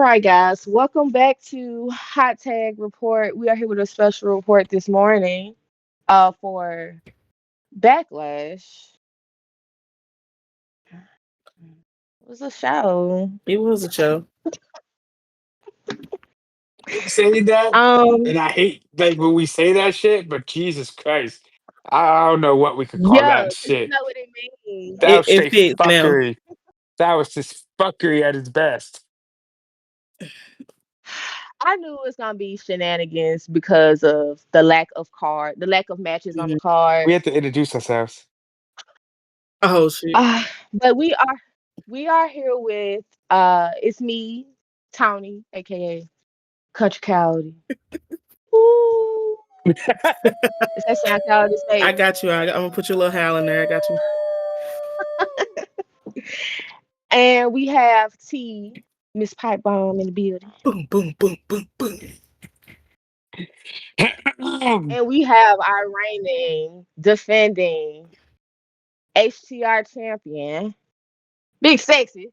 right, guys. Welcome back to Hot Tag Report. We are here with a special report this morning for Backlash. It was a show. It was a show. Say that, Um, and I hate like when we say that shit. But Jesus Christ, I don't know what we could call yeah, that 'cause you shit. know what it means. That It, was it straight fits now. fuckery. That was just fuckery at its best. I knew it was gonna be shenanigans because of the lack of matches on the Mhm. card. We have to introduce ourselves. Oh shit. But we are here with it's me, Tony, aka Country Coyote. Ooh. Does that sound coyote I state? got you. I'm gonna put your little howl in there. I got you. And we have T, Miss Pipe Bomb in the building. Boom, boom, boom, boom, boom. And we have our reigning, defending HTR champion, Big Sexy.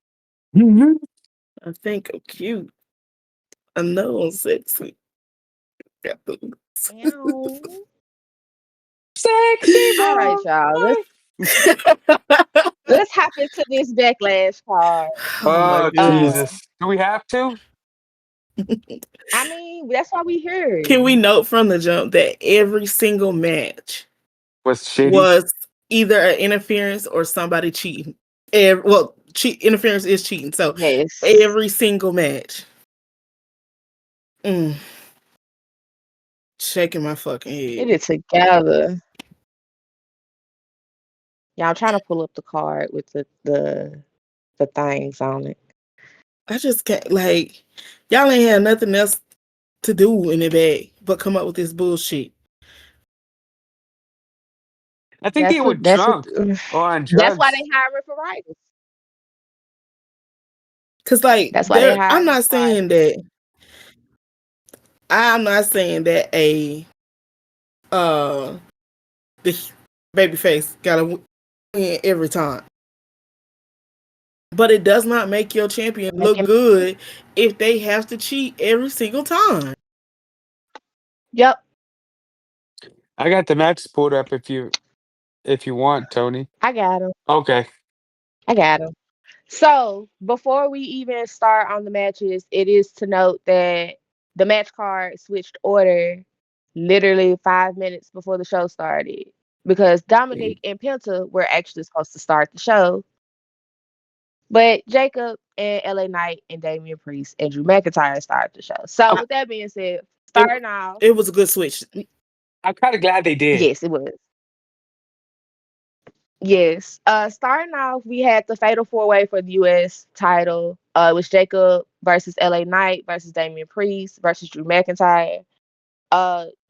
I think I'm cute. I know I'm sexy. Got the- Ew. Sexy All right, boy. y'all. Let's hop into this backlash card. Oh my Oh goodness. Jesus! Do we have to? I mean, that's why we here. Can we note from the jump that every single match Was shitty. was either an interference or somebody cheating? Interference is cheating. So Yes. every single match. Shaking my fucking Get head. it together. Yeah, I'm trying to pull up the card with the things on it. I just can't y'all ain't had nothing else to do in the bag but come up with this bullshit. I think they were That's what drunk or on that's why drugs. they hiring for writers. Cause That's why they I'm hiring not for writers. saying that a the babyface gotta win every time. But it does not make your champion Make look him- good if they have to cheat every single time. Yep, I got the match pulled up if you want, Tony. I got him. Okay. I got him. So before we even start on the matches, it is to note that the match card switched order literally 5 minutes before the show started because Dominic and Penta were actually supposed to start the show, but Jacob and LA Knight and Damian Priest and Drew McIntyre started the show. So with that being said, starting off, It was a good switch. I'm kind of glad they did. yes, it was. Yes. Starting off, we had the Fatal 4-Way for the US title. It was Jacob versus LA Knight versus Damian Priest versus Drew McIntyre.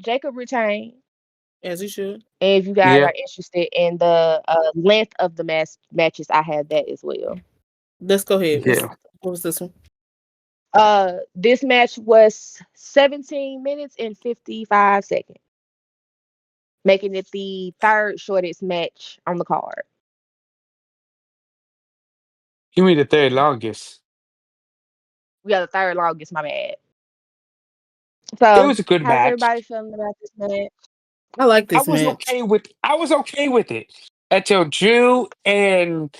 Jacob retained. As you should. And if you guys Yeah. are interested in the length of the matches, I have that as well. Let's go ahead. Yeah. What was this one? This match was 17 minutes and 55 seconds, making it the third shortest match on the card. You mean the third longest? We got the third longest, my bad. It So, was a good how's match. everybody feeling about this match? I like I this was match. I was okay with it until Drew and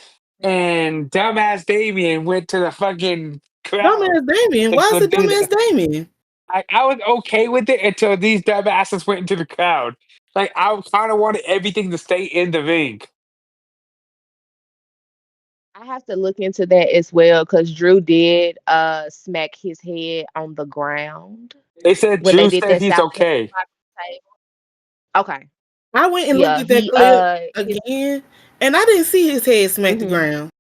dumbass Damien went to the fucking crowd. Dumbass Damien. to Why go is it do dumbass that. Damien? I was okay with it until these dumbasses went into the crowd. Like I kind of wanted everything to stay in the ring. I have to look into that as well because Drew did smack his head on the ground They said when they Drew did said that he's South Canyon okay. table. Okay. I went and looked Yeah, at that he clip his again, and I didn't see his head smack the mhm. ground.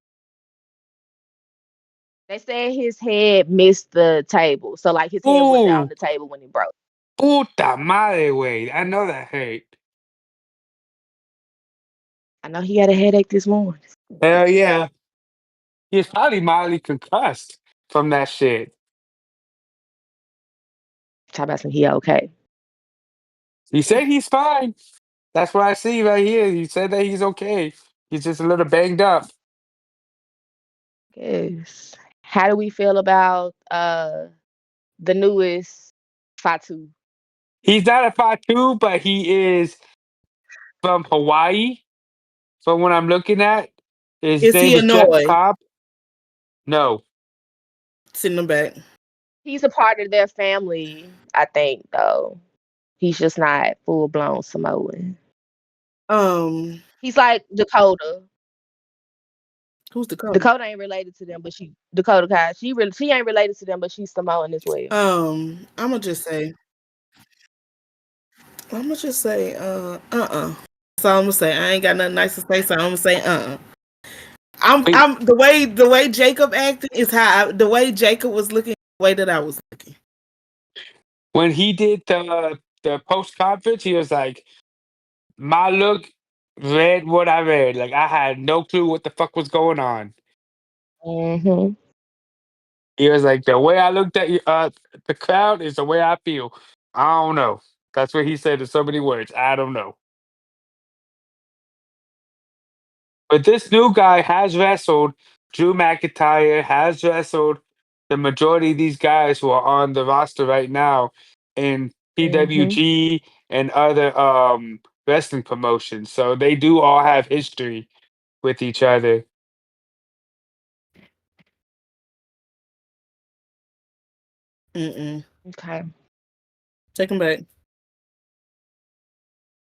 They said his head missed the table. So like his head wasn't on Ooh, the table when it broke. puta madre, way. I know that hurt. I know he had a headache this morning. Hell yeah. He's probably mildly concussed from that shit. Talk about some he okay. He said he's fine. That's what I see right here. He said that he's okay. He's just a little banged up. Yes. How do we feel about the newest Fatu? He's not a Fatu, but he is from Hawaii. From what I'm looking at, his Is name he is Jeff annoyed? Cobb. No, Sitting him back. He's a part of their family, I think, though. He's just not full blown Samoan. Um, He's like Dakota. who's the coach? Dakota ain't related to them, but Dakota Kai. She ain't related to them, but she's Samoan as well. I'm gonna just say, That's all I'm gonna say. I ain't got nothing nice to say, so I'm gonna say, wait. I'm the way Jacob acted is the way Jacob was looking, the way that I was looking. When he did the post conference, he was like, "My look read what I read. Like I had no clue what the fuck was going on." Hmm. He was like, "The way I looked at the crowd is the way I feel." I don't know. That's what he said in so many words. I don't know. But this new guy has wrestled. Drew McIntyre has wrestled the majority of these guys who are on the roster right now in Hmm. PWG and other wrestling promotions. So they do all have history with each other. Mm-mm. Okay. Take him back. It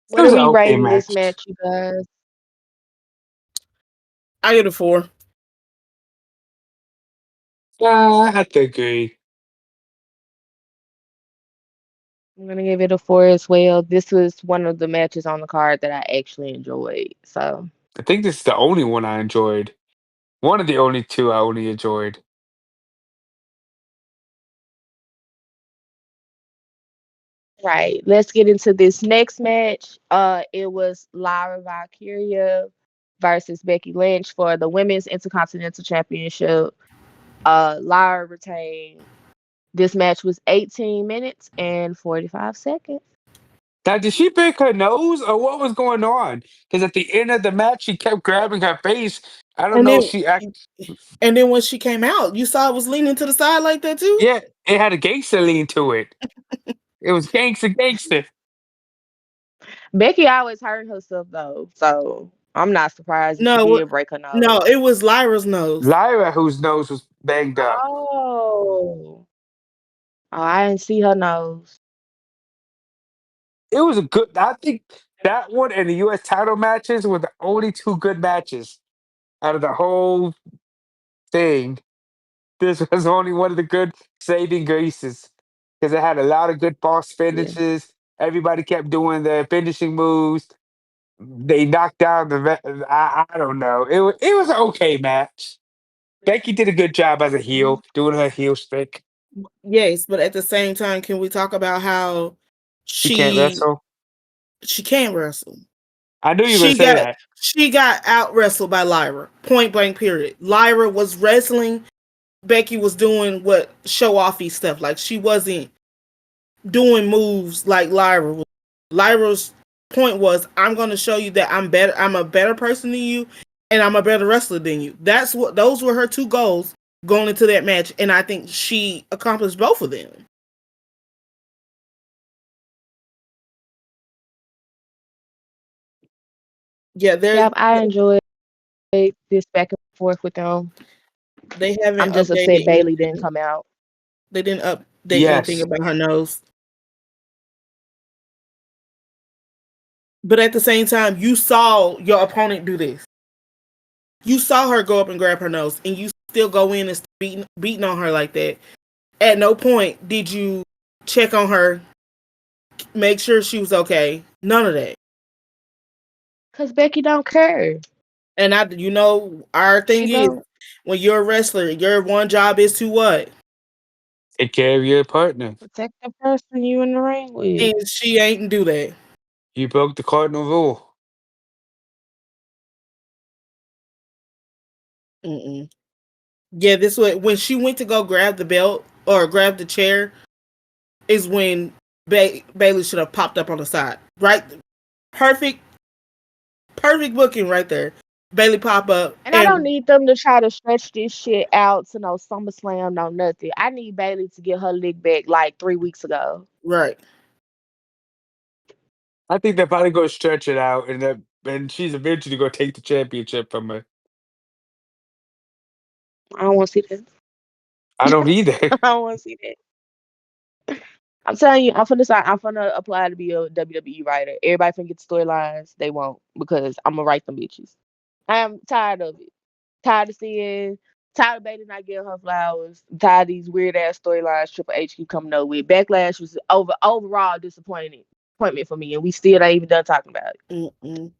What are was an we okay rating this match. match, you guys? I get a 4. I have to agree. I'm gonna give it a 4 as well. This was one of the matches on the card that I actually enjoyed. So, I think this is the only one I enjoyed. One of the only two I only enjoyed. right. Let's get into this next match. It was Lyra Valkyria versus Becky Lynch for the Women's Intercontinental Championship. Lyra retained. This match was 18 minutes and 45 seconds. Now, did she break her nose or what was going on? Because at the end of the match, she kept grabbing her face. I don't And know. then, She act. and then when she came out, you saw it was leaning to the side like that too. Yeah, it had a gangster lean to it. It was gangster, gangster. Becky always hurting herself though, so I'm not surprised if she No, did break her no, nose. it was Lyra's nose. Lyra, whose nose was banged up. Oh. Oh, I didn't see her nose. It was a good. I think that one and the U.S. title matches were the only two good matches out of the whole thing. This was only one of the good saving graces because it had a lot of good boss Yeah. finishes. Everybody kept doing their finishing moves. They knocked down the. I don't know. It was an okay match. Becky did a good job as a heel, doing her heel stick. Yes, but at the same time, can we talk about how She can't she wrestle. she can't wrestle? I knew you were gonna She say got that. she got out wrestled by Lyra. Point blank. Period. Lyra was wrestling. Becky was doing what show offy stuff. Like she wasn't doing moves like Lyra was. Lyra's point was, I'm going to show you that I'm better. I'm a better person than you, and I'm a better wrestler than you. Those were her two goals going into that match, and I think she accomplished both of them. Yeah, Yep, I enjoyed this back and forth with them. they haven't I'm just updated upset Bailey didn't anything. come out. They didn't update anything Yes, about her nose. But at the same time, you saw your opponent do this. You saw her go up and grab her nose, and you still go in and beating on her like that. At no point did you check on her, make sure she was okay. None of that. Cause Becky don't care. And our thing She is, don't when you're a wrestler, your one job is to what? take care of your partner. protect the person you in the ring with. And she ain't do that. You broke the cardinal rule. Mm-mm. Yeah, this way when she went to go grab the belt or grab the chair is when Bailey should have popped up on the side. Right, perfect, perfect booking right there. Bailey pop up And I don't and need them to try to stretch this shit out to no SummerSlam, no nothing. I need Bailey to get her lick back like 3 weeks ago. right. I think they're probably going to stretch it out, and she's eventually going to take the championship from her. I don't want to see that. I don't either. I don't want to see that. I'm telling you, I'm finna apply to be a WWE writer. Everybody finna get the storylines. They won't because I'm gonna write them bitches. I'm tired of it. Tired of seeing, tired of Bailey not getting her flowers. Tired of these weird ass storylines Triple H keep coming up with. Backlash was overall disappointment for me, and we still ain't even done talking about it. Mm-mm.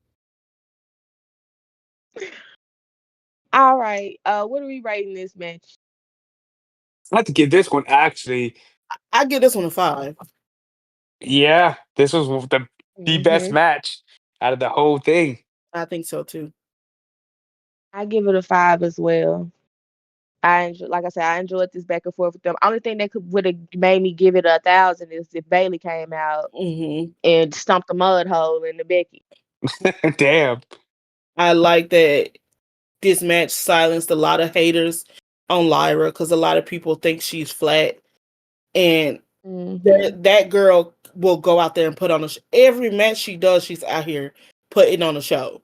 All right, what are we rating this match? I have to give this one actually. I give this one a 5. Yeah, this was the best Hmm. match out of the whole thing. I think so too. I give it a 5 as well. Like I said, I enjoyed this back and forth with them. Only thing that could would have made me give it 1,000 is if Bailey came out Hmm. and stumped a mud hole in the Becky. Damn. I like that this match silenced a lot of haters on Lyra because a lot of people think she's flat, and Hmm. that girl will go out there and put on every match she does. She's out here putting on a show.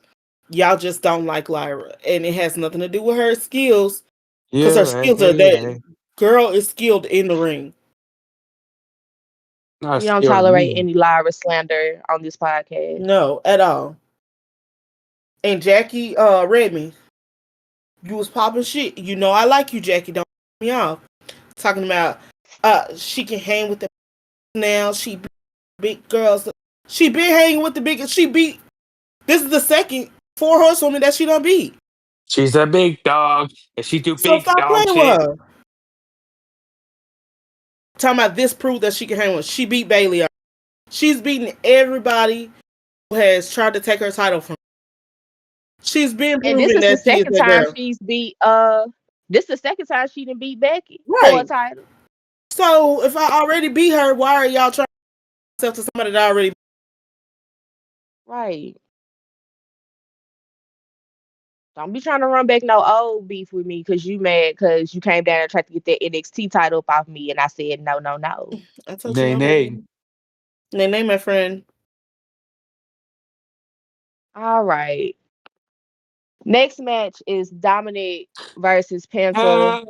Y'all just don't like Lyra, and it has nothing to do with her skills because her Yeah, right. skills are Hey, that hey. girl is skilled in the ring. Not We don't scared of tolerate me. any Lyra slander on this podcast. No, at all. And Jackie Redman, you was popping shit. You know I like you, Jackie. Don't piss me off. Talking about she can hang with the now. She beat big girls. She been hanging with the biggest. She beat. This is the second four horsewoman that she done beat. She's a big dog, and she do So big stop dog playing with shit. her. Talking about this proof that she can hang with. She beat Bailey. She's beating everybody who has tried to take her title from her. She's been And this proving is the that she is second that time girl. she's beat this the second time she done beat Becky for a Right. title. So if I already beat her, why are y'all trying to yourself to somebody that I already? Right. Don't be trying to run back no old beef with me because you mad because you came down and tried to get that NXT title up off me and I said no, no, no. I told you Nay, no, nay. baby. Nene, my friend. All right. Next match is Dominic versus Penta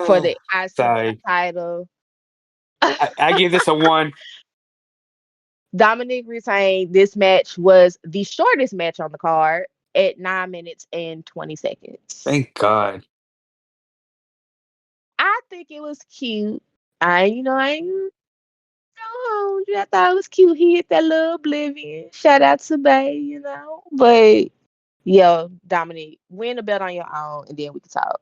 for Ah, the IC sorry. title. I give this a 1. Dominic retained. This match was the shortest match on the card at 9 minutes and 20 seconds. Thank God. I think it was cute. I ain't no, I thought it was cute. He hit that little oblivion. Shout out to Bay. But yeah, Dominic, win the belt on your own, and then we can talk.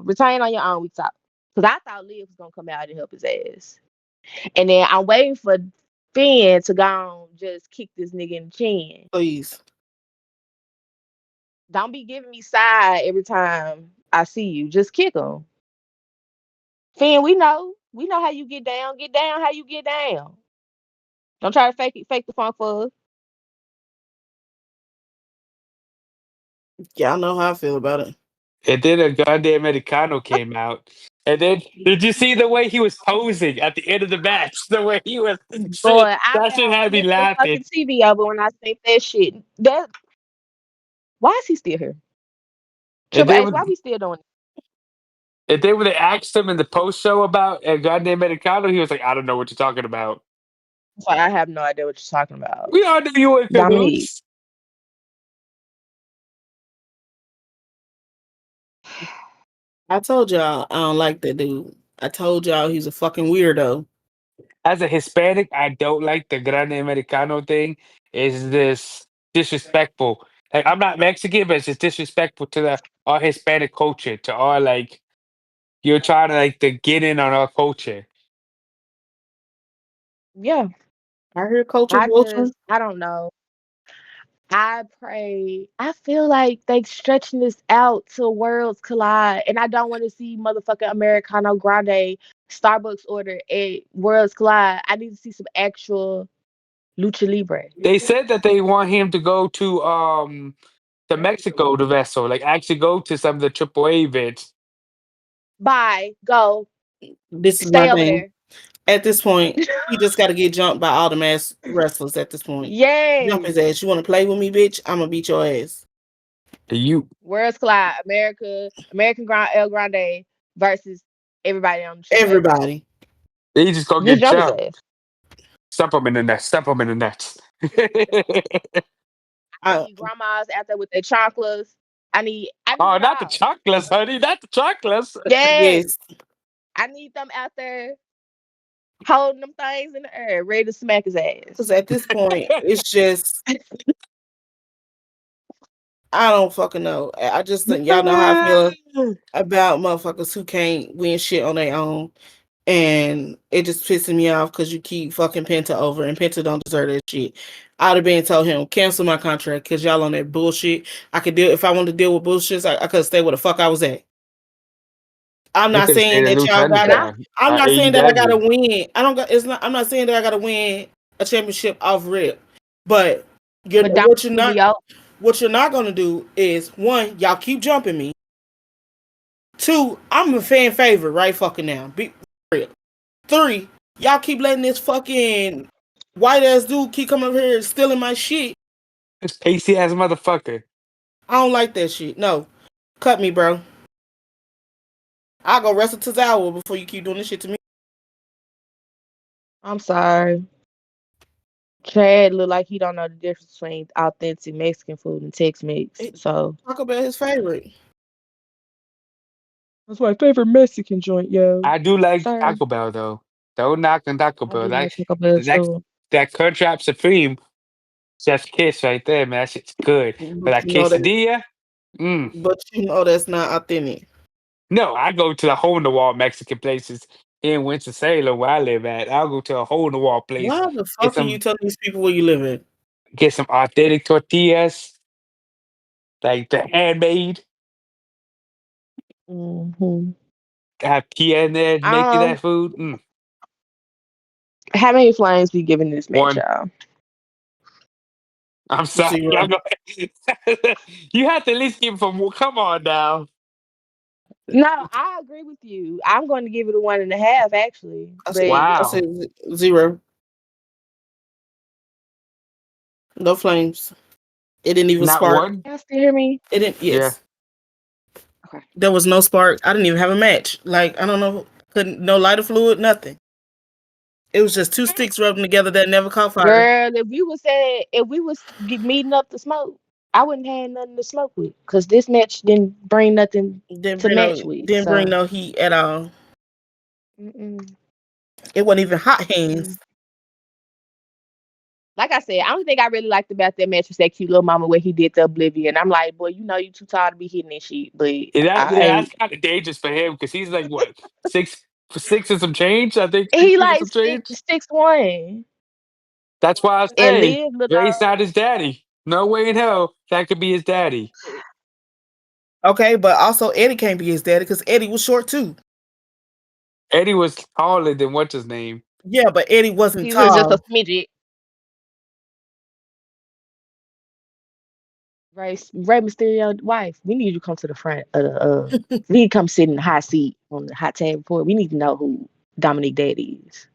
Retain on your own, we talk. Cause I thought Liv was gonna come out and help his ass, and then I'm waiting for Finn to go on, just kick this nigga in the chin. Please. Don't be giving me side every time I see you. Just kick him. Finn, we know how you get down. Get down how you get down. Don't try to fake the funk for us. Y'all know how I feel about it. And then a goddamn Americano came out. And then, did you see the way he was posing at the end of the match? The way he was sitting, Boy, I that bet shit I had me flipped the laughing. fucking TV over when I seen that shit. Why is he still here? And Triple then, H, why we still doing it? when they asked him in the post show about a goddamn Americano, he was like, I don't know what you're talking about. Like, I have no idea what you're talking about. We all knew you were in Dominique. cahoots. I told y'all I don't like that dude. I told y'all he's a fucking weirdo. As a Hispanic, I don't like the Grande Americano thing. Is this disrespectful? Like, I'm not Mexican, but it's just disrespectful to our Hispanic culture, to our like you're trying to like to get in on our culture. Yeah, I hear culture vulture. I don't know. I feel like they stretching this out to Worlds Collide, and I don't want to see motherfucking Americano Grande Starbucks order at Worlds Collide. I need to see some actual lucha libre. They said that they want him to go to to Mexico to wrestle. Like actually go to some of the AAA events. Bye. Go. This is my Stay over thing. there. At this point, he just got to get jumped by all the mass wrestlers. At this point, jump his Yes. ass. You want to play with me, bitch? I'm gonna beat your ass. You Worlds collide. American Grand El Grande versus everybody on the AAA roster. Everybody. They just gonna Just get jump his jumped. ass. Stump them in the nuts. Stump them in the nuts. I I, need grandmas out there with their chocolates. I need Oh, it not the all. chocolates, honey. Not the chocolates. Yes. yes, I need them out there holding them things in the air, ready to smack his because ass. at this point, it's just I don't fucking know. I just think y'all know how I feel about motherfuckers who can't win shit on their own. And it just pissing me off because you keep fucking Penta over, and Penta don't deserve that shit. I'd have been told him cancel my contract because y'all on that bullshit. I could deal if I wanted to deal with bullshit. I could stay where the fuck I was at. I'm They not could have saying stayed at that Lucha y'all And I gotta. Underground I'm at not saying that I gotta AEW. win. I don't got. It's not. I'm not saying that I gotta win a championship off rip. But you're but Dominic will be out. what you're not gonna do is one, y'all keep jumping me. Two, I'm a fan favorite right fucking now. Be real. Three, y'all keep letting this fucking white ass dude keep coming over here stealing my shit. This pasty ass motherfucker. I don't like that shit. No. Cut me, bro. I'll go wrestle Tozawa before you keep doing this shit to me. I'm sorry. Chad look like he don't know the difference between authentic Mexican food and Tex-Mex. So Talk about his favorite. that's my favorite Mexican joint, yo. I do like Sorry. Taco Bell though. Don't knock on Taco I Bell. do Like like Taco Bell that too. that Crunchwrap Supreme, Chef's kiss right there, man. That shit's good. But But that you know that quesadilla, mm. that's not authentic. No, I go to the hole in the wall Mexican places in Winston-Salem where I live at. I'll go to a hole in the wall place, Why the get fuck are you some telling these people where you live in? authentic tortillas, like the handmade. Hmm. Have Kia in there making Um, that food. Mm. how many flames we giving this match, One, y'all? I'm sorry. Zero. You have to at least give from. Come on now. No, I agree with you. I'm going to give it a 1.5 actually, but I Wow. said zero. No flames. It didn't even Not spark. one. y'all still hear me? It didn't. Yeah. Yes, Okay. there was no spark. I didn't even have a match. Like I don't know. Couldn't no lighter fluid. Nothing. It was just two sticks rubbing together that never caught fire. Girl, if we was meeting up to smoke, I wouldn't have nothing to smoke with because this match didn't bring nothing to match with. Didn't bring So, no heat at all. mm-mm, It wasn't even hot hands. mm-mm. Like I said, I don't think I really liked about that match was that cute little mama where he did the Oblivion. I'm like, boy, you know you too tall to be hitting this shit, but That's I kind of dangerous for him because he's like what 6 and some change. I think six he feet and like some change. 6'1" That's why I and say Liv little Ray's not old. his daddy. No way in hell that could be his daddy. Okay, but also Eddie can't be his daddy because Eddie was short too. Eddie was taller than what's his name. Yeah, but Eddie wasn't He was just a tall. smidget. Ray Mysterio wife. We need you to come to the front of the we need to come sit in the hot seat on the hot tag report. We need to know who Dominic Daddy is.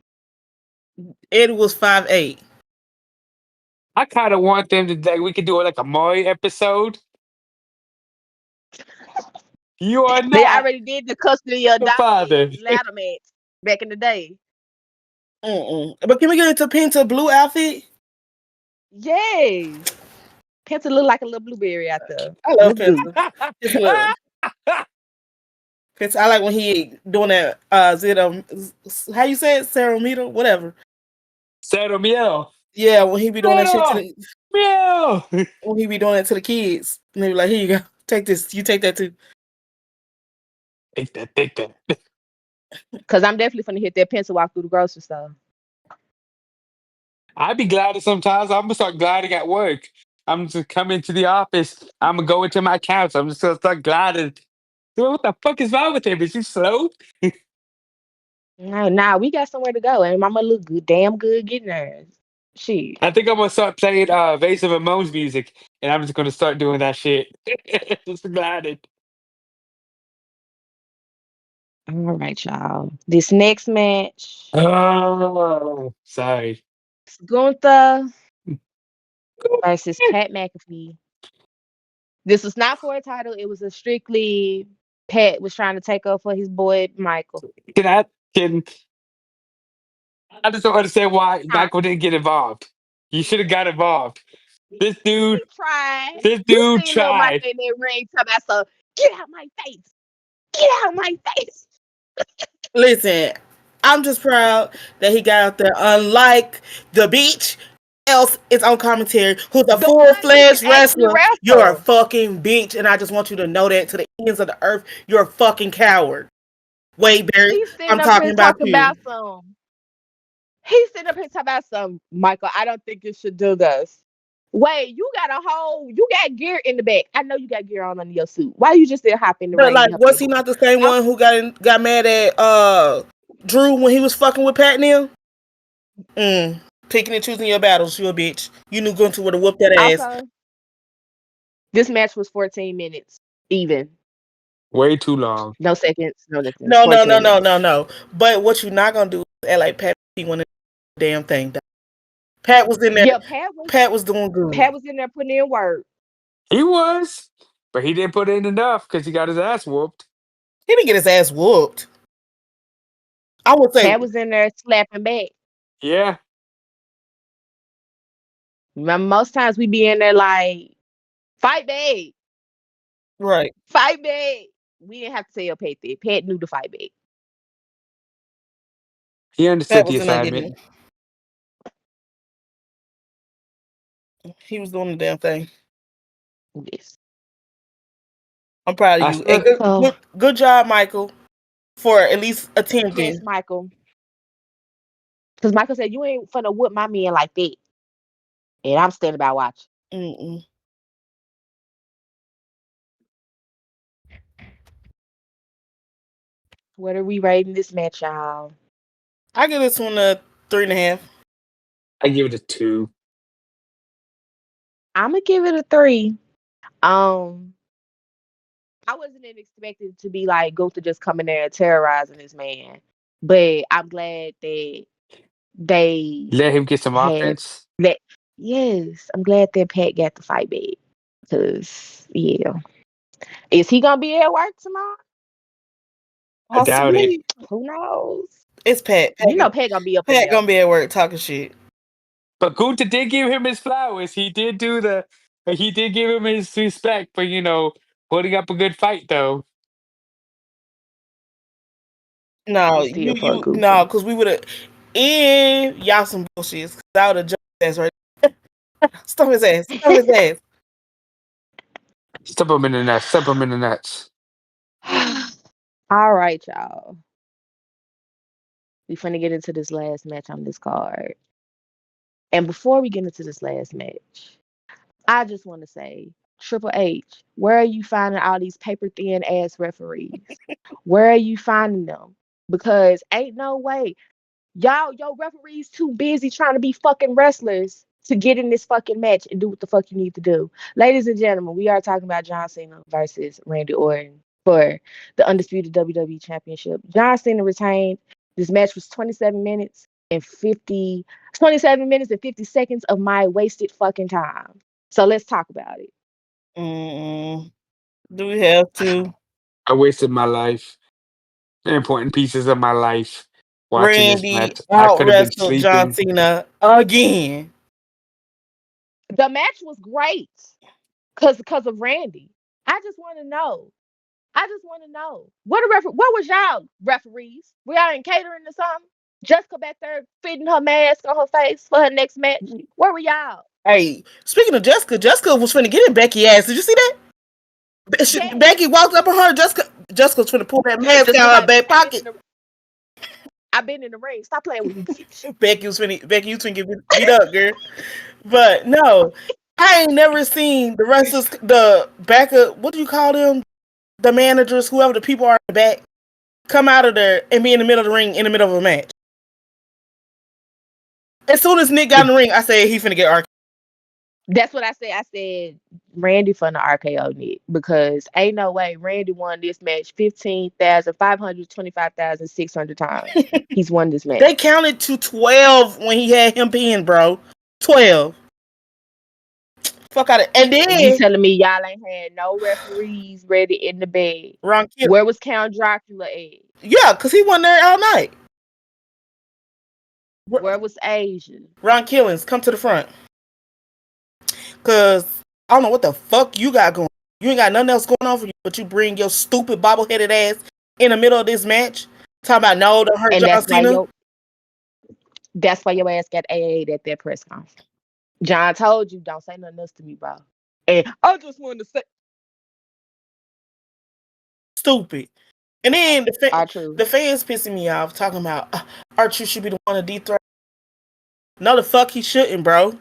Eddie was 5'8". I kind of want them to like we could do like a Maury episode. You are They not already did the custody of the Dominic father. ladder match back in the day. Mm-mm. But can we get into Penta blue outfit? Yes. Penta look like a little blueberry out there. I love Look good. Penta. Just look. Penta. I like when he doing that. How you say it? Ceramita, whatever. Cero Miel. Yeah, when he be doing that shit to Cero the, Miel. when he be doing that to the kids, and they be like, "Here you go, take this. You take that too." Take that, take that. Cause I'm definitely gonna hit that Penta walk through the grocery store. I'd be gliding sometimes. I'm gonna start gliding at work. I'm just coming to the office. I'm gonna go into my couch. I'm just gonna start gliding. Dude, what the fuck is wrong with him? Is he slow? No, nah, we got somewhere to go, and Mama look good, damn good getting there. Shit. I think I'm gonna start playing Vase of Ramones music and I'm just gonna start doing that shit. Just glad it. All right, y'all. This next match, Oh, sorry. Gunther versus Pat McAfee. This was not for a title. It was a strictly Pat was trying to take up for his boy Michael. Can I? Can I just don't understand why Ah, Michael didn't get involved. You should have got involved. This dude, he tried. this You dude seen little Michael tried. in that ring talking about so get out my face. Get out my face. Listen, I'm just proud that he got out there. Unlike the beach, else it's on commentary, who's a The full one who can fledged actually wrestler. You're a wrestle. fucking bitch, and I just want you to know that to the ends of the earth. You're a fucking coward. Wade Barry, He's sitting I'm up here talking about talking you. about some. He's sitting up here talking about some. Michael, I don't think you should do this. Wait, you got gear in the back. I know you got gear on under your suit. Why you just didn't hop in the But ring and like, help was your he boy? not the same I'm one who got mad at Drew when he was fucking with Pat Neal? Picking and choosing your battles, you a bitch. You knew Gunther would have whooped that ass. also this match was 14 minutes even. Way too long. No seconds, no nothing. No, no, no, 14 no, minutes. no, no. But what you not gonna do is act like Pat he wanted the damn thing done. Pat was in there. Yeah, Pat was doing good. Pat was in there putting in work. He was, but he didn't put in enough because he got his ass whooped. He didn't get his ass whooped. I would say Pat was in there slapping back. Yeah, Most times we be in there like fight back, right. fight back. We didn't have to tell Pat that. Pat knew to fight back. he Pat understood the was in there assignment. getting. He was doing the damn thing. Yes. I'm proud of I you, and still, good job, Michael, for at least Yes, attempting. Michael. Because Michael said, you ain't finna whip my man like that. And I'm standing by watching. Mm-mm. What are we rating this match, y'all? I give this one a 3.5. I give it a 2. I'm gonna give it a 3. Um, I wasn't expecting to be like Gunther just coming there and terrorizing this man, but I'm glad that they Let him get some had offense. that. Yes, I'm glad that Pat got the fight back. Cause yeah, is he gonna be at work tomorrow? I doubt it. Possibly. Who knows? It's Pat. You know Pat gonna be up in Pat there. gonna be at work talking shit. But Gunther did give him his flowers. He did give him his respect for putting up a good fight though. No, I'm still for no, Gunther. because we would have. And y'all some bullshit. Cause I would have jumped his ass right. Stomp his ass. Stomp his ass. Step him in the nuts. Step him in the nuts. All right, y'all. We finna get into this last match on this card. And before we get into this last match, I just want to say, Triple H, where are you finding all these paper thin ass referees? Where are you finding them? Because ain't no way. Y'all, your referees too busy trying to be fucking wrestlers to get in this fucking match and do what the fuck you need to do. Ladies and gentlemen, we are talking about John Cena versus Randy Orton for the undisputed WWE Championship. John Cena retained. This match was 27 minutes and 50 seconds of my wasted fucking time. So let's talk about it. Mm-mm. Do we have to? I wasted my life, important pieces of my life, watching this Randy match. I out could have been wrestled John sleeping. Cena again. The match was great because of Randy. I just want to know. I just want to know what was y'all referees? Were y'all in catering or something? Jessica back there fitting her mask on her face for her next match. Where were y'all? Hey, speaking of Jessica, Jessica was finna get in Becky ass. Did you see that? Yes. Becky walked up on her. Jessica was finna pull that mask Just out of her like back pocket. I've been in the ring. Stop playing with me, bitch. Becky was finna get beat up, girl. But no, I ain't never seen the wrestlers, the back of, what do you call them? The managers, whoever the people are in the back, come out of there and be in the middle of the ring in the middle of a match. As soon as Nick got in the ring, I said he finna get RK. That's what I said. I said Randy from the RKO Nick because ain't no way Randy won this match 15,525,600 times. He's won this match. They counted to 12 when he had him pinned, bro. 12. Fuck out of it. And And you then telling me y'all ain't had no referees ready in the bed? Ron Kill. Where was Count Dracula at? Yeah, because he wasn't there all night. Where was Asia? Ron Killings, come to the front. Because I don't know what the fuck you got going. You ain't got nothing else going on for you, but you bring your stupid bobbleheaded ass in the middle of this match. Talking about no, don't hurt And John Cena. that's why your ass got AA'd at that press conference. John told you don't say nothing else to me, bro. And I just wanted to say Stupid. And then our truth. the fans pissing me off talking about R-Truth should be the one to dethrone. No, the fuck he shouldn't, bro.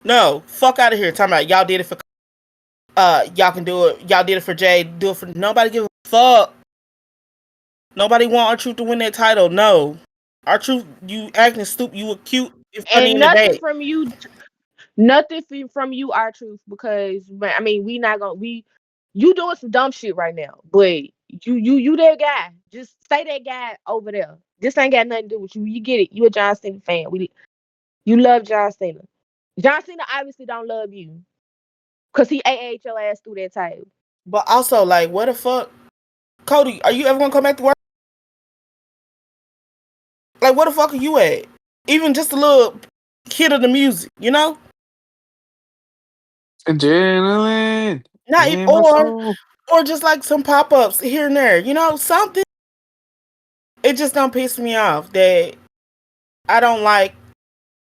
No, fuck out of here. Talking about y'all did it for y'all can do it. Y'all did it for Jay. Do it for nobody. Give a fuck. Nobody want R-Truth to win that title. No, R-Truth, you acting stupid. You were cute and funny And in the back. nothing from you, our truth, because I mean we not gonna you doing some dumb shit right now, but you that guy. Just stay that guy over there. This ain't got nothing to do with you. You get it. You a John Cena fan. You love John Cena. John Cena obviously don't love you. Cause he ate your ass through that table. But also, like, what the fuck, Cody? Are you ever gonna come back to work? Like, what the fuck are you at? Even just a little hit of the music, you know? Adrenaline Not even, in my soul. or just like some pop ups here and there, you know, something. It just don't piss me off that I don't like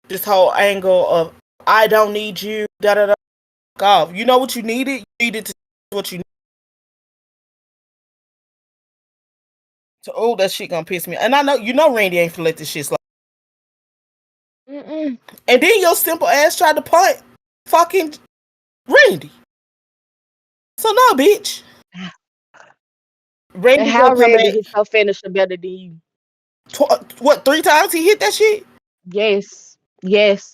this whole angle of I don't need you. Da da da. Off. You know what you needed? You needed to what you. So that shit gonna piss me. And I know you know Randy ain't finna let this shit slide. Mm-mm. And then your simple ass tried to punt fucking Randy. So no, bitch. And Randy how gonna come Randy back. hits her finisher better than you? What 3 times he hit that shit? Yes. Yes.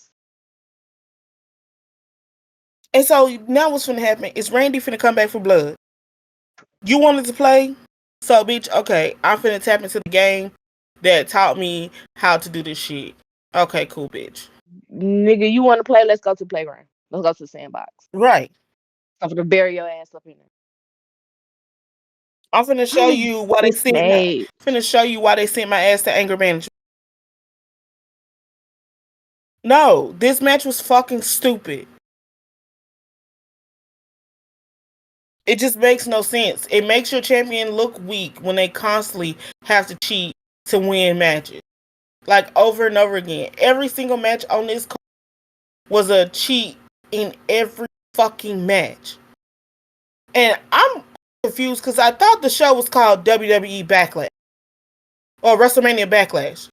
And so now what's finna happen is Randy finna come back for blood. You wanted to play, so bitch. Okay, I'm finna tap into the game that taught me how to do this shit. Okay, cool, bitch. Nigga, you wanna play? Let's go to the playground. Let's go to the sandbox. Right. I'm gonna bury your ass up in I'm finna show there. you why they This sent my. match. Finna show you why they sent my ass to anger management. No, this match was fucking stupid. It just makes no sense. It makes your champion look weak when they constantly have to cheat to win matches. Like over and over again. Every single match on this card was a cheat in every fucking match. And I'm confused because I thought the show was called WWE Backlash. Or WrestleMania Backlash.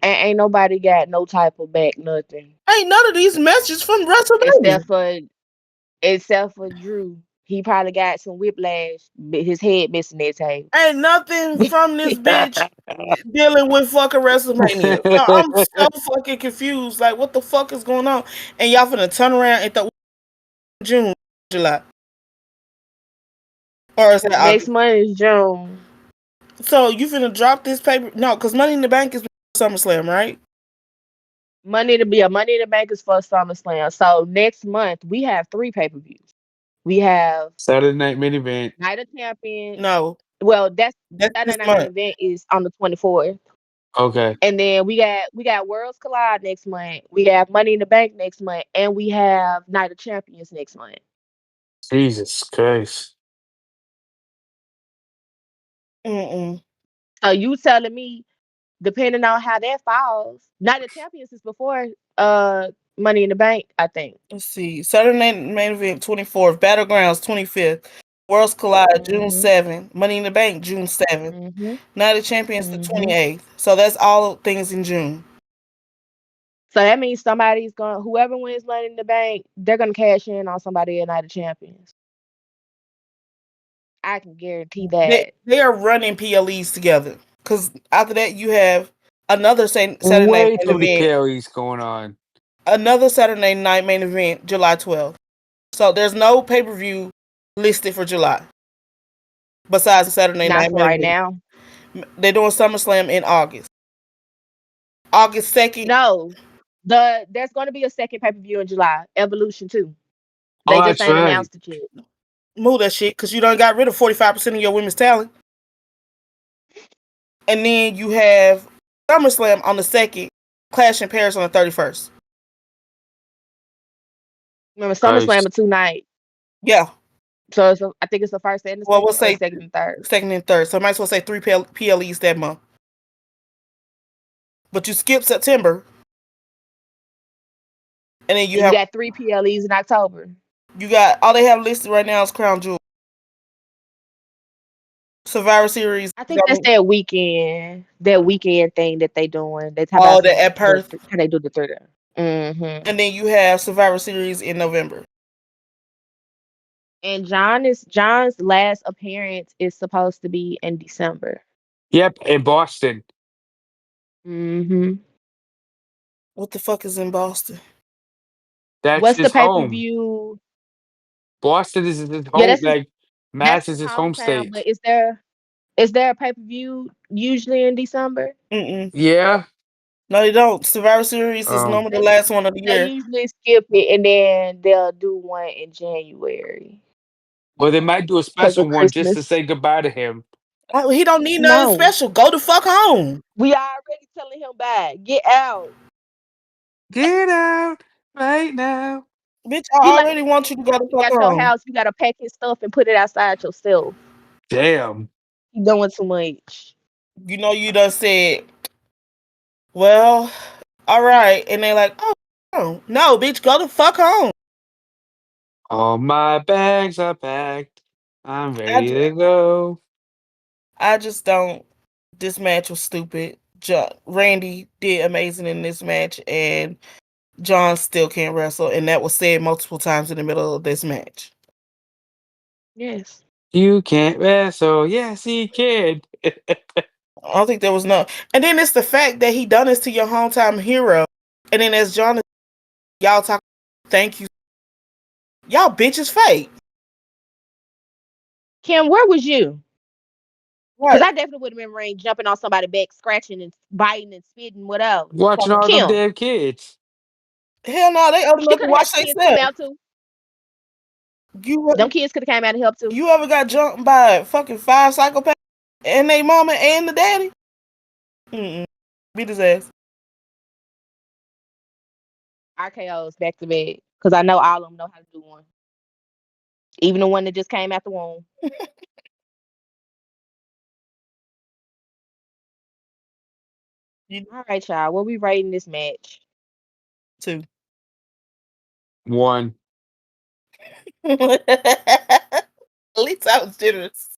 And ain't nobody got no type of back, nothing. Ain't none of these matches from WrestleMania. Except for except for Drew. He probably got some whiplash, but his head missing that table. Ain't nothing from this bitch dealing with fucking WrestleMania. I'm so fucking confused. Like, what the fuck is going on? And y'all finna turn around and throw June, July. Or is it Next August? month is June. So you finna drop this paper? No, because Money in the Bank is SummerSlam, right? Money in the bank is for SummerSlam. So next month we have 3 pay-per-views. We have Saturday night main event. Night of Champions. No, Well, that's that's this Saturday Night Main month. Event is on the 24th. Okay. And then we got Worlds Collide next month. We have Money in the Bank next month, and we have Night of Champions next month. Jesus Christ. Mm-mm. So you telling me, depending on how that falls, Night of Champions is before Money in the Bank, I think. Let's see. Saturday Night Main Event 24th. Battlegrounds 25th. Worlds Collide June Mhm. 7th. Money in the Bank June 7th. Mhm. Night of Champions the Mhm. 28th. So that's all things in June. So that means somebody's going. Whoever wins Money in the Bank, they're gonna cash in on somebody at Night of Champions. I can guarantee that. They are running PLEs together. Because after that, you have another Saturday Night Way too Main many Event. PLEs going on. Another Saturday night main event, July 12th. So there's no pay per view listed for July besides the Saturday Not night for main right event. now. They're doing SummerSlam in August. August 2nd. No, there's going to be a second pay per view in July. Evolution 2. They Oh, just that's ain't right. announced it yet. Move that shit because you done got rid of 45% of your women's talent. And then you have SummerSlam on the 2nd, Clash in Paris on the 31st. Remember, Nice. SummerSlam are 2 nights. Yeah. So I think it's the first and the Well, we'll second, or say second and third. second and third. So I might as well say three PLEs that month. But you skip September, and then you And you have got 3 PLEs in October. you got all they have listed right now is Crown Jewel, Survivor Series. I think that's that weekend thing that they doing. They talk about All that some at Perth, how they do the 3 day. Mm-hmm. and then you have Survivor Series in November. And John's last appearance is supposed to be in December. Yep, in Boston. Mm-hmm. What the fuck is in Boston? That's What's the his pay per home. view? Boston is his Yeah, home. Like that's Mass his is his home hometown. But state. is there a pay per view usually in December? Mm-mm. Yeah. No, they don't. Survivor Series is Um. normally the They last one of the they year. usually skip it and then they'll do one in January Or they might do a because special of one just to Christmas. say goodbye to him. He don't need nothing No, special. Go the fuck home, we already telling him back. Get out. Get out right now. bitch. I He like already that want man you to that go come the eat fuck at your home. house. You gotta pack his stuff and put it outside yourself. Damn. You doing too much. You know you done said, well, all right, and they like, oh no, bitch, go the fuck home. All my bags are packed. I'm I, ready ju- to go. I just don't. This match was stupid. Randy did amazing in this match, and John still can't wrestle, and that was said multiple times in the middle of this match. Yes. You can't wrestle. Yes, he can. I don't think there was no. And then it's the fact that he done this to your hometown hero, and then as John, y'all talk, thank you, y'all bitches fake. Kim, where was you? Because Right? I definitely would have been ring jumping on somebody's back, scratching and biting and spitting, whatever. Watching all them Kim, damn kids. Hell no, they old she enough to could have had watch the kids come themselves. out too. You Them kids could have came out and helped too. you ever got jumped by fucking 5 psychopaths and they mama and the daddy? Mm-mm. Beat his ass. RKO's back to back. Because I know all of them know how to do one. Even the one that just came out the womb. You All right, y'all. What we rating this match? too. One. At least I was generous.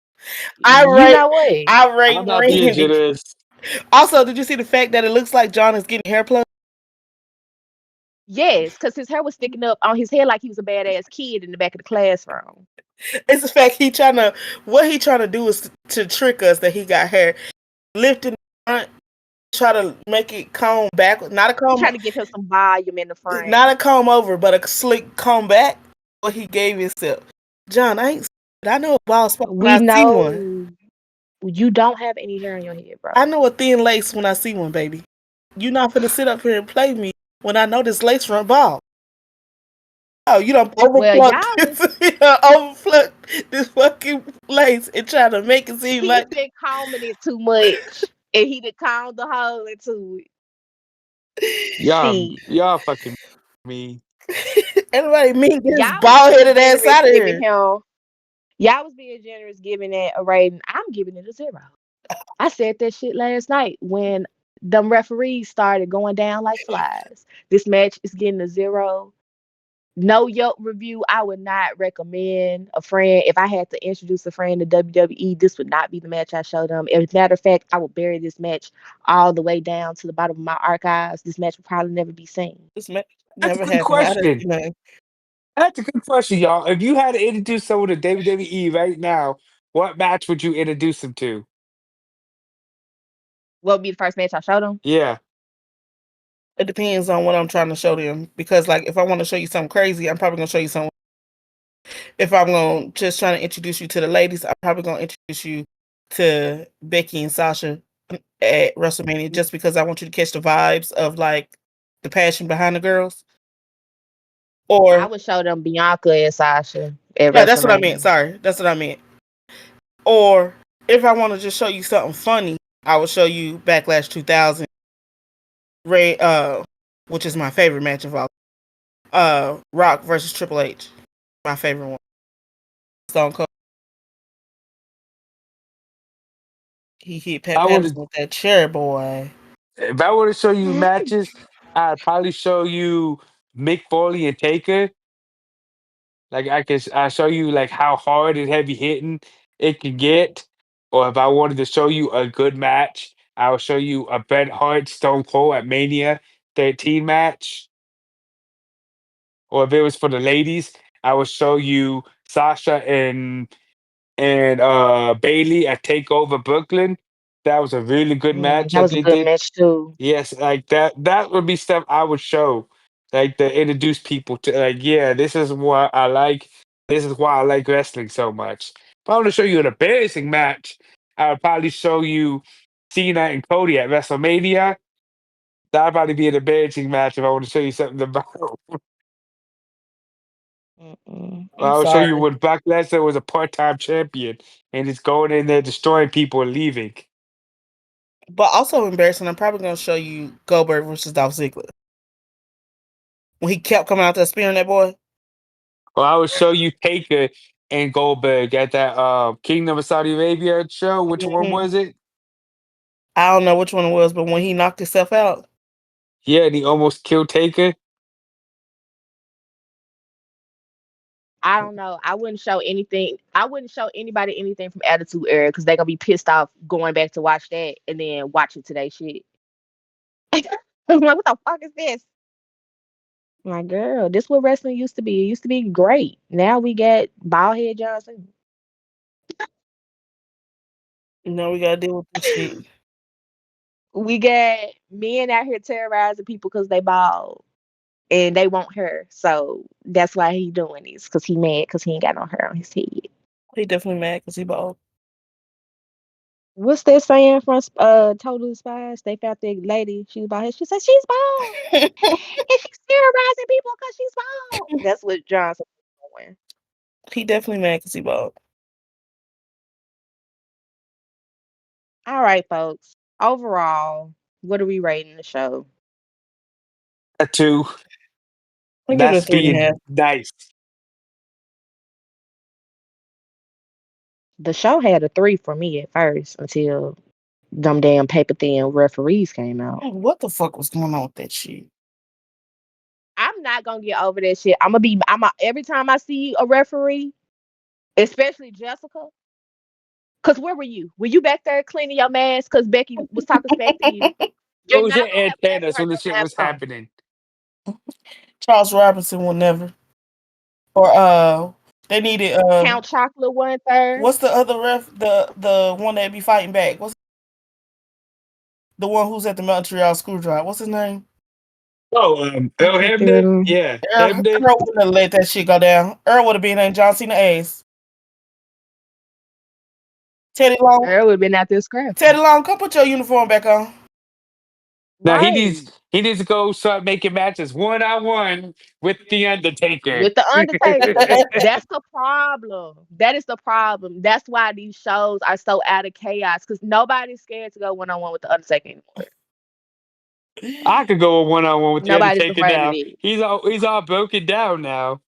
I You rate know what? I rate I'm not being Randy. generous. Also, did you see the fact that it looks like John is getting hair plugs? Yes, because his hair was sticking up on his head like he was a badass kid in the back of the classroom. It's the fact he trying to do is to trick us that he got hair. Lifting the front, try to make it comb back. He trying to give him some volume in the front. Not a comb over, but a slick comb back. What he gave himself. John, I ain't. I know a bald spot when We I see one. know you don't have any hair on your head, I bro. know a thin lace when I see one, baby. You not finna sit up here and play me when I know this lace front bald. Oh, you don't Well, overplucked y'all this, just you done overplucked this fucking lace and trying to make it seem he's like been combing it too much. And he done combed the hole into it. Shit. Y'all fucking me. everybody mean get his Y'all was bald being headed ass generous out of giving here. him y'all was being generous giving it a rating. I'm giving it a 0. I said that shit last night when them referees started going down like flies. This match is getting a 0. No Yelp review. I would not recommend a friend. If I had to introduce a friend to WWE, this would not be the match I showed them. As a matter of fact, I would bury this match all the way down to the bottom of my archives. This match would probably never be seen. This match That's a never good happened. I didn't question. see nothing. That's a good question, y'all. If you had to introduce someone to WWE right now, what match would you introduce them to? What would be the first match I showed them? Yeah. It depends on what I'm trying to show them. Because, like, if I want to show you something crazy, I'm probably gonna show you something. If I'm gonna just trying to introduce you to the ladies, I'm probably gonna introduce you to Becky and Sasha at WrestleMania, just because I want you to catch the vibes of like the passion behind the girls. I Or would show them Bianca and Sasha at yeah, that's what I meant. WrestleMania. Sorry, that's what I meant. Or if I want to just show you something funny, I will show you Backlash 2000, Ray, which is my favorite match of all. Rock versus Triple H, my favorite one. Stone Cold. He hit Pat I would Patterson with that chair, boy. if I were to show you matches, I'd probably show you Mick Foley and Taker. Like I show you like how hard and heavy hitting it can get. Or if I wanted to show you a good match, I will show you a Bret Hart Stone Cold at Mania 13 match. Or if it was for the ladies, I would show you Sasha and Bailey at Takeover Brooklyn. That was a really good match That that was a they good did. match too. Yes, like that would be stuff I would show. Like to introduce people to like, yeah, this is what I like. This is why I like wrestling so much. If I want to show you an embarrassing match, I would probably show you Cena and Cody at WrestleMania. That'd probably be an embarrassing match if I want to show you something about. I'm I would show you sorry. when Brock Lesnar was a part-time champion and he's going in there destroying people and leaving. But also embarrassing, I'm probably gonna show you Goldberg versus Dolph Ziggler. When he kept coming out there spearing that boy. Or I would show you Taker and Goldberg at that Kingdom of Saudi Arabia show. Which one Mhm. was it? I don't know which one it was, but when he knocked himself out, Yeah, and he almost killed Taker. I don't know. I wouldn't show anything. I wouldn't show anybody anything from Attitude Era because they're gonna be pissed off going back to watch that and then watching today's shit. I'm like, what the fuck is this? My girl, this what wrestling used to be. It used to be great. Now we got bald head Johnson. you know we gotta deal with this shit. We got men out here terrorizing people because they bald and they want hair. So that's why he doing this because he mad because he ain't got no hair on his head. He definitely mad because he bald. What's that saying from Total Spies? They found that lady. She was bald. She said she's bald and she's terrorizing people because she's bald. That's what Johnson was doing. He definitely mad because he bald. All right, folks. Overall, what are we rating the show? A two. I give it a That's 3.5. being nice. The show had a 3 for me at first until them damn paper thin referees came out. What the fuck was going on with that shit? I'm not gonna get over that shit. Every time I see a referee, especially Jessica, cause where were you? Were you back there cleaning your mask? Cause Becky was talking smack to you. It You're was your not gonna have to ask antennas her when the not to shit have was some. happening. Charles Robinson will never. Or they needed Count Chocolate one third. what's the other ref? The one that be fighting back? What's the one who's at the Montreal Screwdrive? What's his name? Oh, I Earl can't Hamden? figure it. Yeah, Earl Hamden. wouldn't have let that shit go down. Earl would have been in John Cena ass. Teddy Long. Earl would have been out there scrapping. Teddy Long, come put your uniform back on. Now Right. he needs to go start making matches 1-on-1 with the Undertaker. With the Undertaker. That's the problem. That is the problem. That's why these shows are so out of chaos because nobody's scared to go one on one with the Undertaker anymore. I could go 1-on-1 with the Nobody's Undertaker afraid of now. it. He's all broken down now.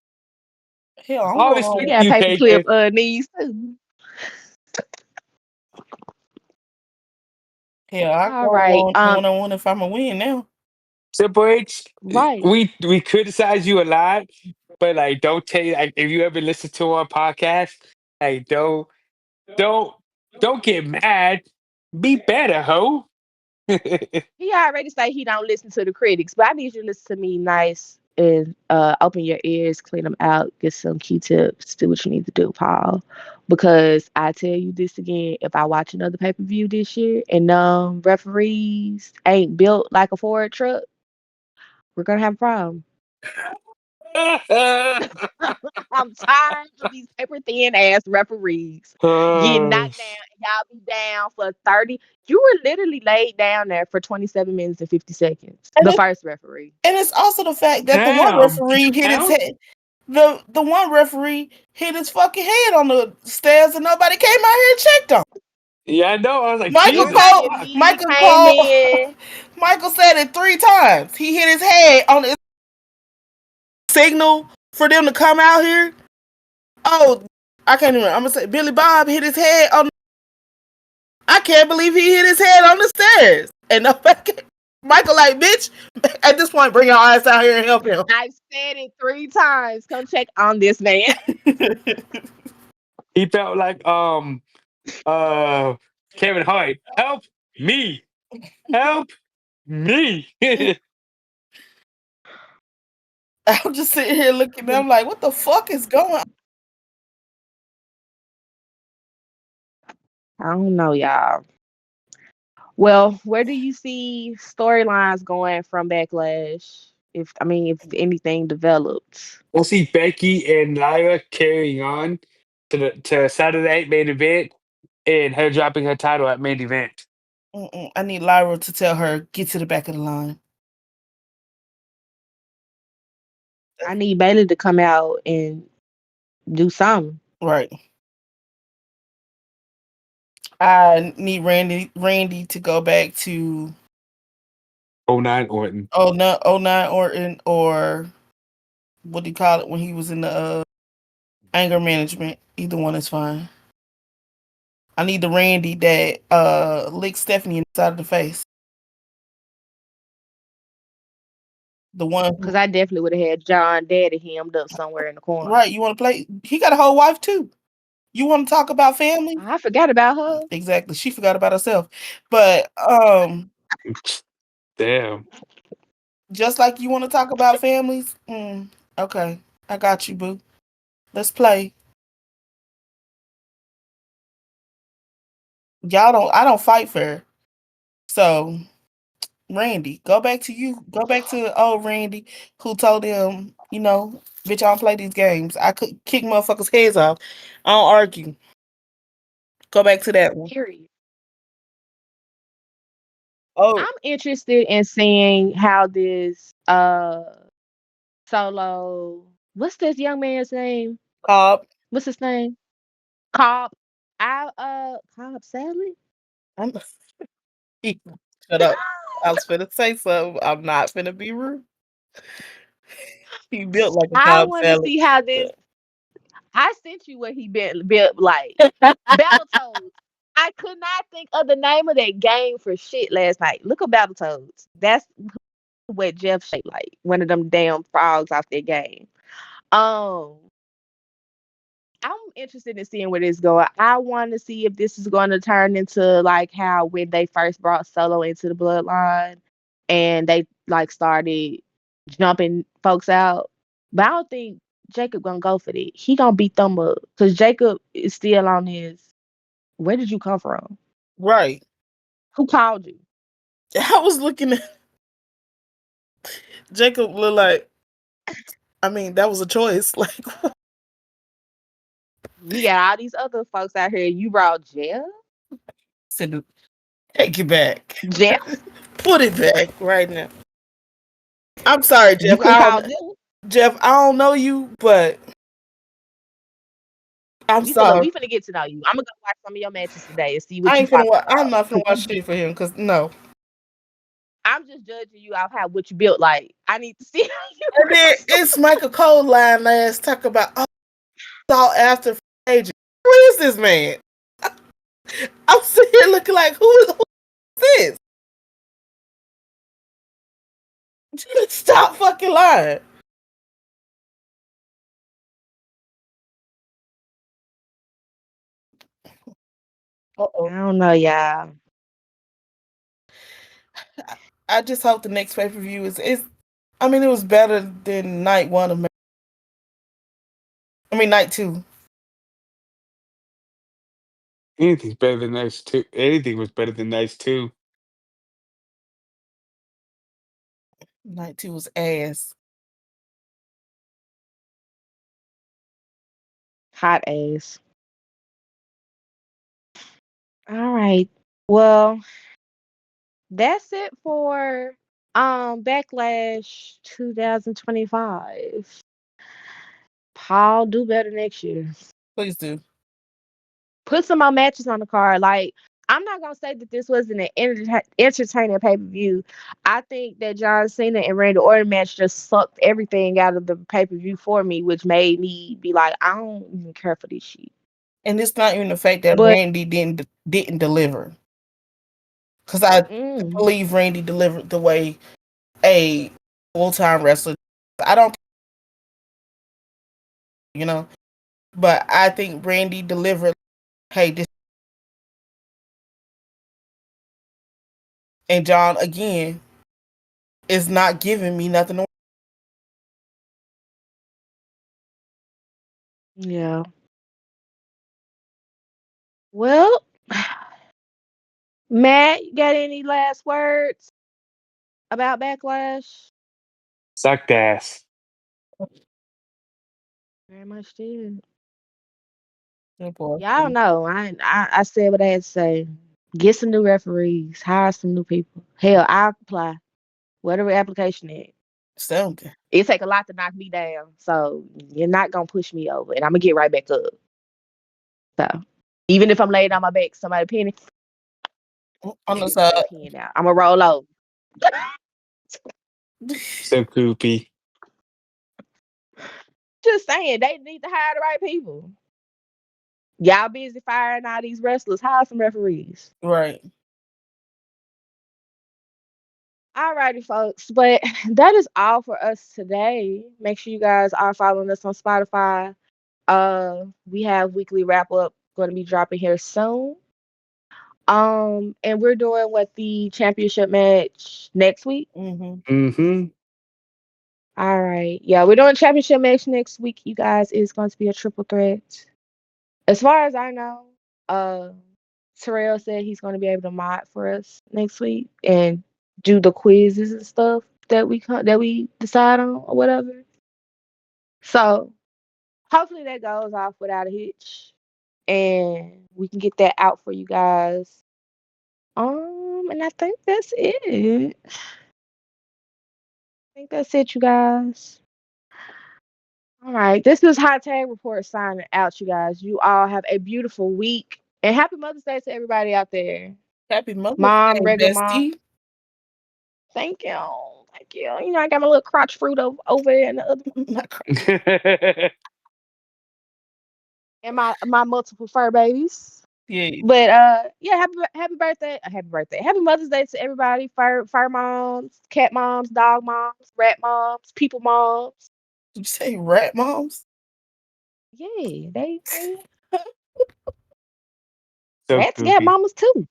Hell, I'm I going He on. respect got you, paperclip Taker. knees too. Hell, I All go right. on one if I'm a win now. Triple H, Right. we criticize you a lot, but like don't take like if you ever listen to our podcast, like don't don't get mad. Be better, ho. He already say he don't listen to the critics, but I need you to listen to me nice and open your ears, clean them out, get some Q-tips, do what you need to do, Paul. Because I tell you this again, if I watch another pay-per-view this year and referees ain't built like a Ford truck, we're gonna have a problem. I'm tired of these paper thin ass referees getting Uh, knocked down and y'all be down for 30. You were literally laid down there for 27 minutes and 50 seconds. And The it's, first referee. and it's also the fact that the one damn. Did referee you hit his count? head. The one referee hit his fucking head on the stairs and nobody came out here and checked on. Yeah, I know. I was like, Michael Jesus. Somebody called. Fuck. immediately Michael came called. in. Michael said it 3 times. He hit his head on the signal for them to come out here. Oh, I can't even. I'm gonna say Billy Bob hit his head on. I can't believe he hit his head on the stairs. And nobody. Michael, like, bitch. At this point, bring your ass out here and help him. I've said it 3 times. Come check on this man. He felt like uh Kevin Hart. Help me. Help me. I'm just sitting here looking. I'm like, what the fuck is going on? I don't know, y'all. Well, where do you see storylines going from Backlash? If anything developed. We'll see Becky and Lyra carrying on to Saturday night main event and her dropping her title at main event. I need Lyra to tell her, get to the back of the line. I need Bailey to come out and do something. Right. I need Randy to go back to Oh nine Orton. oh nine Orton, or what do you call it when he was in the anger management. Either one is fine. I need the Randy that licked Stephanie inside of the face. The one Because who, I definitely would have had John Daddy hemmed up somewhere in the corner. right, you want to play? He got a whole wife too. You want to talk about family? I forgot about her. Exactly. She forgot about herself. But Damn. just like you want to talk about families. Okay. I got you, boo. Let's play. Y'all don't I don't fight fair. So Randy, go back to you. Go back to old Randy who told him, bitch, I don't play these games. I could kick motherfuckers' heads off. I don't argue. Go back to that one. Period. Oh, I'm interested in seeing how this solo, what's this young man's name? Cobb. What's his name? Cobb. Cobb Salad? I'm shut up. I was finna say something. I'm not finna be rude. He built like a I Cobb want to salad. see how this. I sent you what he built like. Battletoads. I could not think of the name of that game for shit last night. Look at Battletoads. That's what Jeff shaped like. One of them damn frogs off that game. Um, I'm interested in seeing where this going. I want to see if this is going to turn into like how when they first brought Solo into the bloodline and they like started jumping folks out. But I don't think Jacob gonna go for that. He gonna beat them up because Jacob is still on his. Where did you come from? Right. Who called you? I was looking at Jacob look like, I mean, that was a choice. Like, We got all these other folks out here. You brought Jeff. said, take it back. Jeff. Put it back right now. I'm sorry, You Jeff. couldn't call Dylan. I don't know you, but I'm You said, look, sorry. we finna get to know you. I'm gonna go watch some of your matches today and see I what you ain't finna talking watch. I'm about. not finna Cause watch shit for him. Cause no. I'm just judging you off how what you built like. I need to see how you And then wrestle. it's Michael Cole line last talk about sought after agent. Who is this man? I'm sitting here looking like who is this? Stop fucking lying. Uh I oh. don't know, y'all. I just hope the next pay per view is. I mean, it was better than night one of. I mean, night two. Anything's better than nice two. Anything was better than nice two. Night two was ass. Hot ass. All right. Well, that's it for Backlash 2025. Paul, do better next year. Please do. Put some more matches on the card. Like, I'm not gonna say that this wasn't an entertaining pay per view. I think that John Cena and Randy Orton match just sucked everything out of the pay per view for me, which made me be like, I don't even care for this shit. And it's not even the fact that But Randy didn't deliver. Because I mm, believe Randy delivered the way a full time wrestler. I don't, you know, but I think Randy delivered. Hey, this and John again is not giving me nothing. yeah. Well, Matt, you got any last words about Backlash? Sucked ass. Very much did. Good boy. Y'all know I said what I had to say. Get some new referees, hire some new people. Hell, I'll apply. Whatever application is. Something. It take a lot to knock me down. So you're not gonna push me over and I'm gonna get right back up. So even if I'm laying on my back, somebody penny, On the get side. that pen out. I'm gonna roll over. So goopy. Just saying, they need to hire the right people. Y'all busy firing all these wrestlers. Hire some referees. Right. Alrighty, folks. But that is all for us today. Make sure you guys are following us on Spotify. We have weekly wrap up going to be dropping here soon. And we're doing what the championship match next week. Mm-hmm. Mm-hmm. All right. Yeah, we're doing championship match next week, you guys. It's going to be a triple threat. As far as I know, uh Terrell said he's going to be able to mod for us next week and do the quizzes and stuff that we decide on or whatever. So hopefully that goes off without a hitch and we can get that out for you guys. And I think that's it. I think that's it, you guys. All right. This is Hot Tag Report signing out, you guys. You all have a beautiful week. And happy Mother's Day to everybody out there. Happy Mother's Mom, Day, regular mom. bestie. Thank you. Thank you. You know, I got my little crotch fruit over there in the other My cr- and my multiple fur babies. yeah. But yeah, happy birthday. Happy birthday. Happy Mother's Day to everybody. Fur moms, cat moms, dog moms, rat moms, people moms. Did you say rat moms? Yeah, they So rats got goopy. mamas too.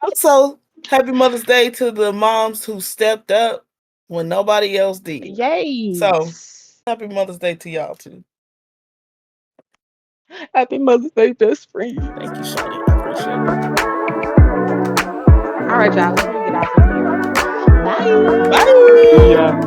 Also, happy Mother's Day to the moms who stepped up when nobody else did. So, Yes. happy Mother's Day to y'all too. Happy Mother's Day, best friend. Thank you, Shawty. I appreciate it. All right, y'all. We're gonna get off of here. Bye. Bye. Yeah.